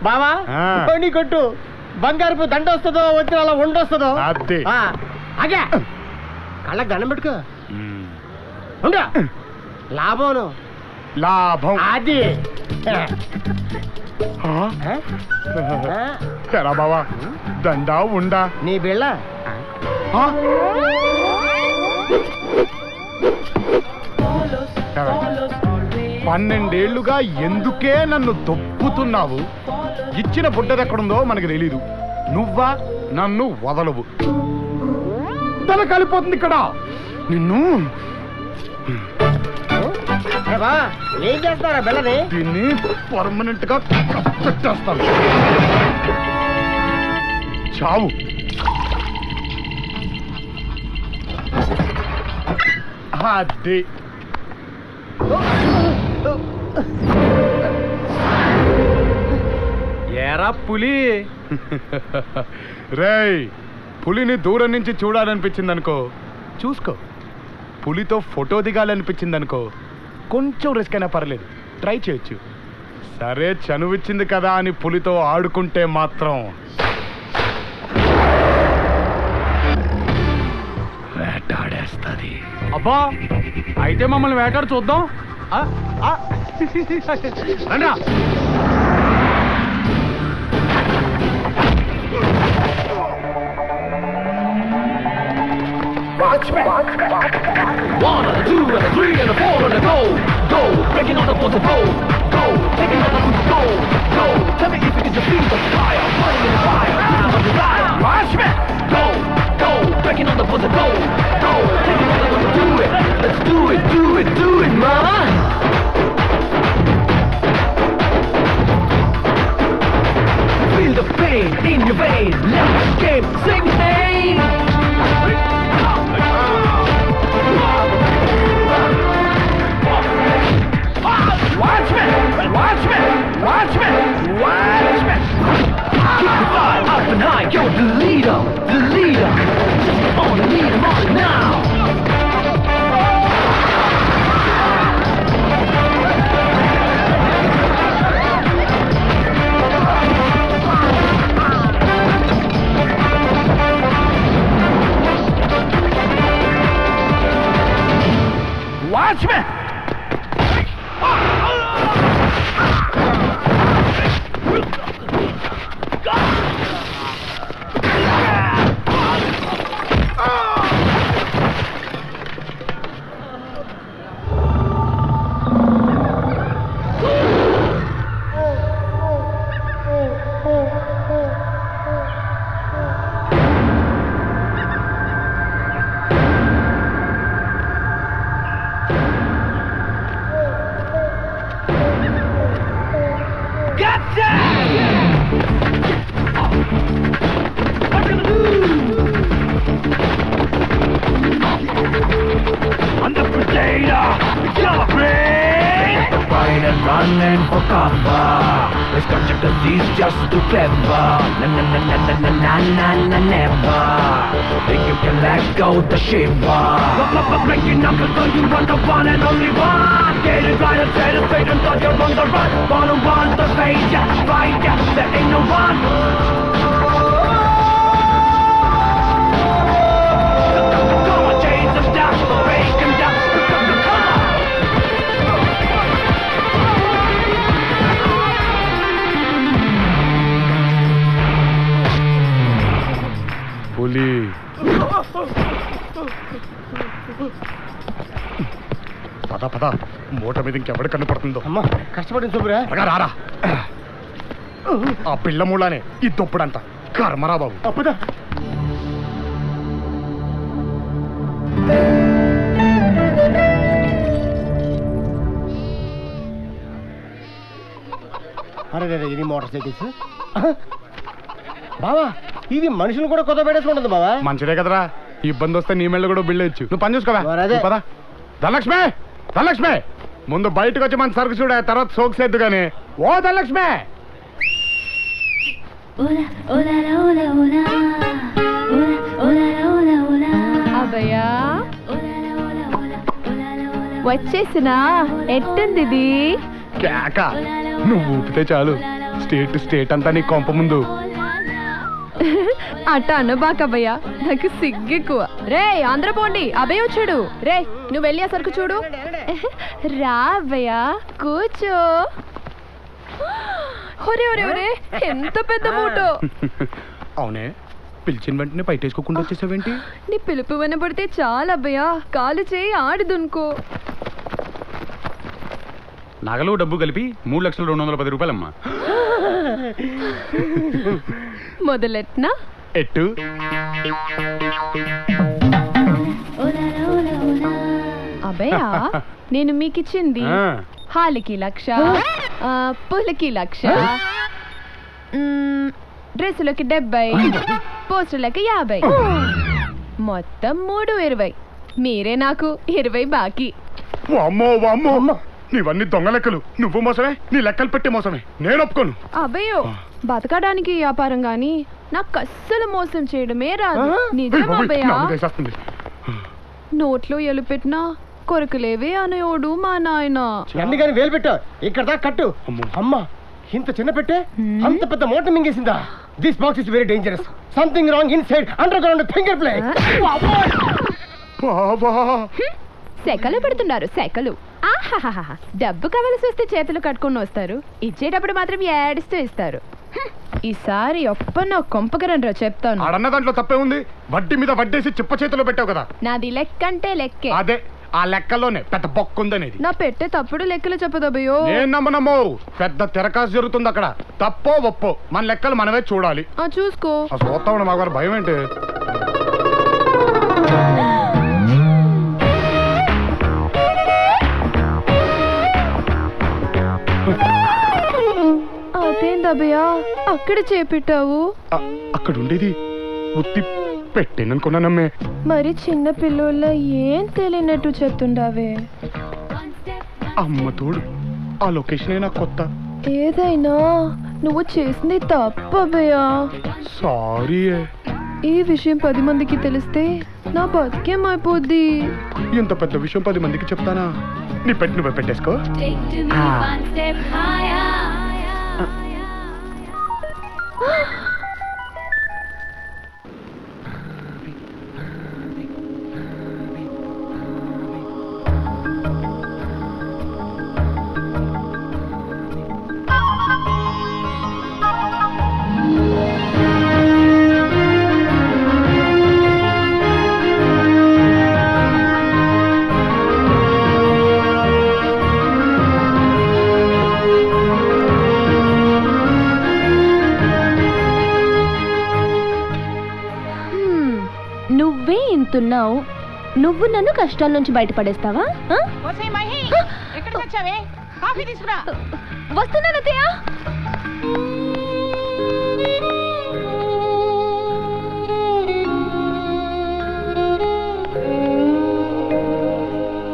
బావా నీ కొట్టు బంగారుపు దండ వస్తుందో వచ్చిన అలా ఉండొస్తుందో అగే కళ్ళకి దండం పెట్టుకో ఉండ లాభం లాభం అది ఎరా బావా దండా ఉండా నీ బిళ్ళ 12 ఏళ్లుగా ఎందుకే నన్ను దొప్పుతున్నావు? ఇచ్చిన బుడ్డదెక్కడుందో మనకు తెలీదు. నువ్వా నన్ను వదలవు. తల కలిపోతుంది ఇక్కడ. నిన్ను ఏం చేస్తారా బిళ్ళని? దీన్ని పర్మనెంట్ గా పెట్టేస్తాను. చావు. అది ఏరా పులి. రేయ్, పులిని దూరం నుంచి చూడాలనిపించింది అనుకో, చూసుకో. పులితో ఫోటో దిగాలనిపించింది అనుకో, కొంచెం రిస్క్ అయినా పర్లేదు, ట్రై చేయొచ్చు. సరే చనువిచ్చింది కదా అని పులితో ఆడుకుంటే మాత్రం వేటాడేస్తుంది. అబ్బా, అయితే మమ్మల్ని వేటాడు చూద్దాం. రండి. One, a two, and a three, and a four, and a go, go, breaking on the boat, go, go, taking on the boat, go, go. Tell me if you can just feel the fire, burning in the fire, on the desire. Watchmen, go, go, breaking on the boat, go, go, taking on the boat, do it. Let's do it, do it, do it, man. Feel the pain in your vein, let the game sing, hey. Watchmen! Watchmen! Watchmen! Watchmen! Keep the fire up and high, you're the leader! The leader! Just on the lead, I'm on it now! Watchmen! Running for cover. Let's catch up disease just too clever. Na na na na na na na na never. Think you can let go the shiver. Breaking numbers so you want the one and only one. Get it right and set it straight and thought you're on the run. Wanna run the face, yeah, fight, yeah, there ain't no one. Come on, change them down, break them down. పులి పద పద, మూట మీద ఇంకెవడు కనపడుతుందో. అమ్మా కష్టపడి చూపురా. రారా, ఆ పిల్ల మూలానే ఈ దొప్పుడంతా. కర్మరా బాబు. అప్పుదా అరే ఇది మోటార్ సైకిల్స్ బావా. ఇది మనుషులు కూడా కొత్త పెట్టేసుకుంటుంది బావా. మంచిదే కదరా, ఇబ్బంది వస్తే నీ మెళ్ళ కూడా బిల్లేచ్చు. నువ్వు పని చూసుకోవా. పదా ధనలక్ష్మి, ధనలక్ష్మి ముందు బయటకు వచ్చి మన సరుకు చూడ, తర్వాత సోక్సేద్దు గాని. ఓ ధనలక్ష్మి. అబ్బయ్యా వచ్చేసినా. ఎట్టుంది ఇది? కేక, నువ్వు ఊపితే చాలు స్టేట్ అంతా నీ కొంప ముందు. అట్ట అనబాకబ్బయ్యా, నాకు సిగ్గెక్కువ. రే ఆంధ్ర పోండి, అభయ్ వచ్చాడు. రే నువ్వు వెళ్ళి ఆ సరుకు చూడు. రా అబ్బయ్యా, కూర్చో. ఒరే ఒరే ఒరే, ఎంత పెద్ద మూటో. అవునే, పిలిచిన వెంటనే బయటేసుకోకుండా వచ్చేసావేంటి? నీ పిలుపు వినపడితే చాలా అబ్బయ్యా, కాలు చేయి ఆడి దునుకో. నగలు డబ్బు కలిపి 3,210,000 రూపాయలమ్మా. మొదలెట్నా? ఎట్టు అబ్బయ్యా, నేను మీకిచ్చింది ఆ. హాలికి 1,00,000, పూలకి 1,00,000, డ్రెస్సులకి 70, పోస్టర్లకి 50, మొత్తం 320. మీరే నాకు 20 బాకీ. వామ్మో వామ్మో, నీవన్నీ దొంగ లెక్కలు. నువ్వు మోసమే, నీ లెక్కలు పెట్టే మోసమే. నేను ఒప్పుకోను. అబ్బయ్యో, బతకడానికి వ్యాపారం గాని నాకు అస్సలు మోసం చేయడమే రాదు. నిజం అబ్బయ్యా. నోట్లో ఎలు పెట్టినా కొరకలేవే అనేవాడు మా నాయన. అన్ని కానీ వేలు పెట్టా, ఇక్కడ దాకా కట్టు. అమ్మా, ఇంత చిన్న పెట్టే అంత పెద్ద మూట మింగేసిందా? This box is very dangerous. Something wrong inside under ground finger play. సెకలు పెడుతున్నారు సెకలు. ఆహాహాహా, డబ్బు కావలసి వస్తే చేతులు కట్టుకుని వస్తారు, ఇచ్చేటప్పుడు మాత్రం ఏడుస్తూ ఇస్తారు. ఈసారి ఒప్పన్న కొంపకరండ్రా చెప్తాను. అడన్న దాంట్లో తప్పే ఉంది. వడ్డీ మీద వడ్డేసి చిప్ప చేతిలో పెట్టావు కదా. నాది లెక్కంటే లెక్కే. అదే ఆ లెక్కల్లోనే పెద్ద బొక్క ఉందనేది. నా పెట్టే తప్పుడు లెక్కలు చెప్పదబ్బయో. నేను నమ్మనమ్మో, పెద్ద తెరకాసు జరుగుతుంది అక్కడ. తప్పో ఒప్పో మన లెక్కలు మనమే చూడాలి. చూసుకో. ఆ చూస్తా ఉండే మాకు భయం ఏంటి? అదేందబ్బయ్యా అక్కడ చేపెట్టావు? అక్కడ ఉండేది ఉత్తి పెట్టేననుకున్నానమ్మే. మరి చిన్న పిల్లోళ్ళ ఏం తెలియనట్టు చెప్తుండావే. అమ్మ తోడు, ఆ లొకేషన్ నాకు కొత్త. ఏదైనా నువ్వు చేసింది తప్పబ్బయ్యా. సారీ. ఈ విషయం 10 మందికి తెలిస్తే నా బతికేమైపోద్ది. ఇంత పెద్ద విషయం 10 మందికి చెప్తానా? నీ పెట్టి నువ్వే పెట్టేసుకో. నువ్వే ఇంతున్నావు, నువ్వు నన్ను కష్టాల నుంచి బయటపడేస్తావా? వస్తున్నాను అత్తయ్య.